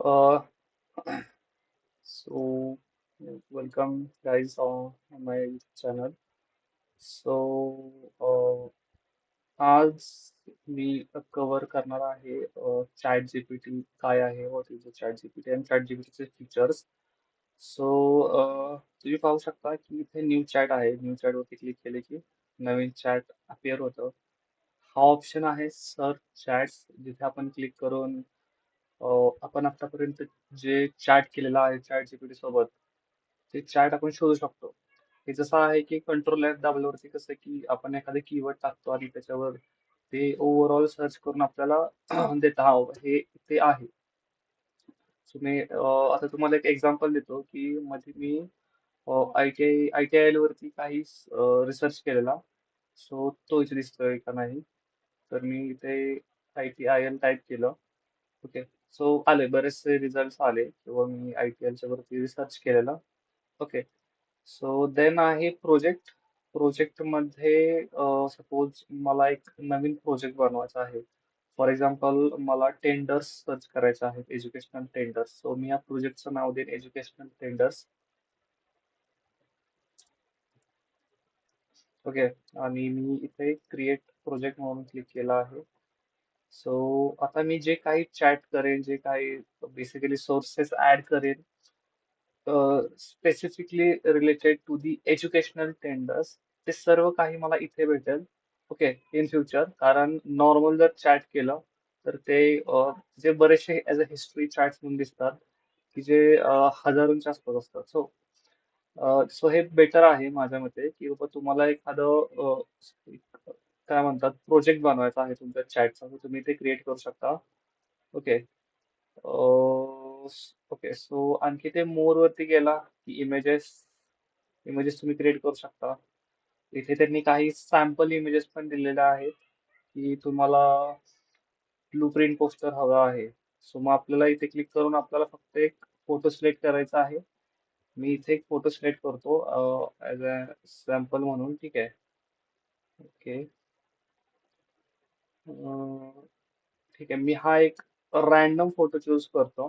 Uh, so welcome guys on my channel. So आज मी cover करणार आहे चॅट जीपीटी काय आहे, व्हॉट इज चॅट जीपीटी आणि चॅट जीपीटीचे फीचर्स. सो तुम्ही पाहू शकता की इथे न्यू चॅट आहे. न्यू चॅट वरती क्लिक केले की नवीन चॅट अपिअर होतं. हा ऑप्शन आहे सर्च चॅट्स, जिथे आपण क्लिक करून आपण आतापर्यंत जे चॅट केलेलं आहे चॅट जीपीटी सोबत ते चॅट आपण शोधू शकतो. हे जसं आहे की कंट्रोल F दाबल्यावरती कसं की आपण एखादे कीवर्ड टाकतो आणि त्याच्यावर ते ओव्हरऑल सर्च करून आपल्याला देतं. हा हे ते आहे. तुम्ही आता तुम्हाला एक एक्झाम्पल देतो की मध्ये मी ITIL वरती काही रिसर्च केलेला. सो तो इथे दिसतोय का नाही, तर मी इथे ITIL टाईप केलं. ओके. सो आले बरेचसे रिझल्ट आले किंवा मी ITIL वरती रिसर्च केलेला. ओके. सो देन आहे प्रोजेक्ट. प्रोजेक्टमध्ये सपोज मला एक नवीन प्रोजेक्ट बनवायचा आहे. फॉर एक्झाम्पल मला टेंडर्स सर्च करायचे आहेत, एज्युकेशनल टेंडर्स. सो मी या प्रोजेक्टचं नाव देईन एज्युकेशनल टेंडर्स. ओके. आणि मी इथे क्रिएट प्रोजेक्ट म्हणून क्लिक केला आहे. सो आता मी जे काही चॅट करेन, जे काही बेसिकली सोर्सेस ऍड करेन, specifically related to the educational tenders, ते सर्व काही मला इथे भेटेल. ओके. इन फ्युचर, कारण नॉर्मल जर चॅट केलं तर ते जे बरेचसे ऍज अ हिस्ट्री चॅट्स म्हणून दिसतात की जे हजारोंच्या आसपास असतात. सो हे बेटर आहे माझ्या मते की बाबा तुम्हाला एखादं काय म्हणतात प्रोजेक्ट बनवायचा आहे तुमच्या चॅटचा, तर तुम्ही ते क्रिएट करू शकता. ओके. ओके. सो आणखी ते मोर वरती गेला की इमेजेस. इमेजेस तुम्ही क्रिएट करू शकता. इथे त्यांनी काही सॅम्पल इमेजेस पण दिलेल्या आहेत की तुम्हाला ब्लूप्रिंट पोस्टर हवा आहे. सो मग आपल्याला इथे क्लिक करून आपल्याला फक्त एक फोटो सिलेक्ट करायचा आहे. मी इथे एक फोटो सिलेक्ट करतो ऍज अ सॅम्पल म्हणून. ठीक आहे. ओके. ठीक आहे. मी हा एक रॅन्डम फोटो चूज करतो.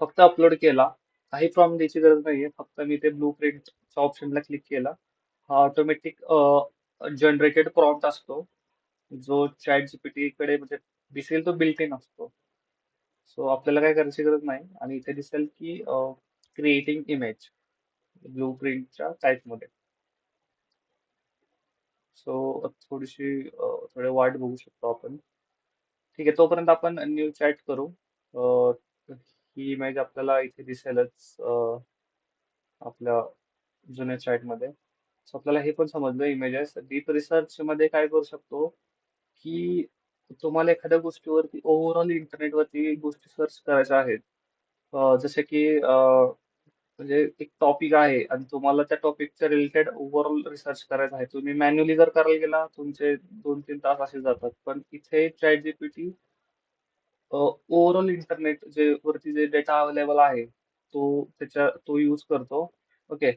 फक्त अपलोड केला. काही प्रॉम्प्ट द्यायची गरज नाहीये. फक्त मी ते ब्लू प्रिंटच्या ऑप्शनला क्लिक केला. हा ऑटोमॅटिक जनरेटेड प्रॉम्प्ट असतो, जो चॅट जीपीटी कडे म्हणजे दिसेल तो बिल्ट इन असतो. सो आपल्याला काय करायची गरज नाही. आणि इथे दिसेल की क्रिएटिंग इमेज ब्लू प्रिंटच्या टाईप मध्ये. सो थोडे वाट बघू शकतो आपण. ठीक आहे. तोपर्यंत आपण न्यू चॅट करू. ही इमेज आपल्याला इथे दिसेलच आपल्या जुन्या चॅट मध्ये. सो आपल्याला हे पण समजलं इमेजेस. डीप रिसर्च मध्ये काय करू शकतो की तुम्हाला एखाद्या गोष्टीवरती ओव्हरऑल इंटरनेटवरती गोष्टी सर्च करायच्या आहेत. जसे की म्हणजे एक टॉपिक आहे आणि तुम्हाला त्या टॉपिकच्या रिलेटेड ओव्हरऑल रिसर्च करायचा आहे. तुम्ही मॅन्युअली जर करायला गेला तुमचे 2-3 तास असे जातात. पण इथे चॅट जीपीटी ओव्हरऑल इंटरनेट जे वरती जे डेटा अवेलेबल आहे तो यूज करतो. ओके.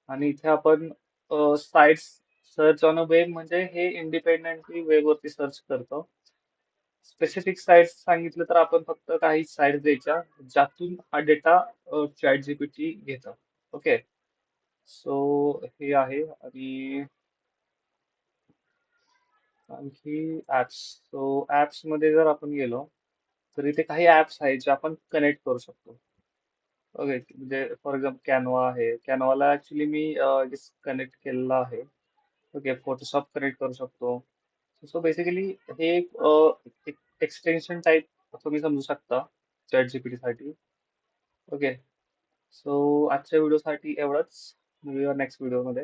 आणि इथे आपण sites search on a web म्हणजे हे इंडिपेंडेंटली वेबवरती सर्च करतो. स्पेसिफिक साइट्स सांगितलं तर आपण फक्त काही साइट्स द्यायच्या ज्यातून हा डेटा चॅट जीपीटी घेतं. ओके. सो हे आहे. आणि आणखी ऍप्स. सो ऍप्स मध्ये जर आपण गेलो तर इथे काही ऍप्स आहेत जे आपण कनेक्ट करू शकतो. ओके. म्हणजे फॉर एक्झाम्पल कॅनवा आहे. कॅनवाला ऍक्च्युली मी कनेक्ट केलेला आहे. ओके. फोटोशॉप कनेक्ट करू शकतो. सो बेसिकली हे एक एक्सटेन्शन टाईप तुम्ही समजू शकता चॅट जीपीटी साठी. ओके. सो आजच्या व्हिडिओसाठी एवढंच. भेटूया नेक्स्ट व्हिडिओमध्ये.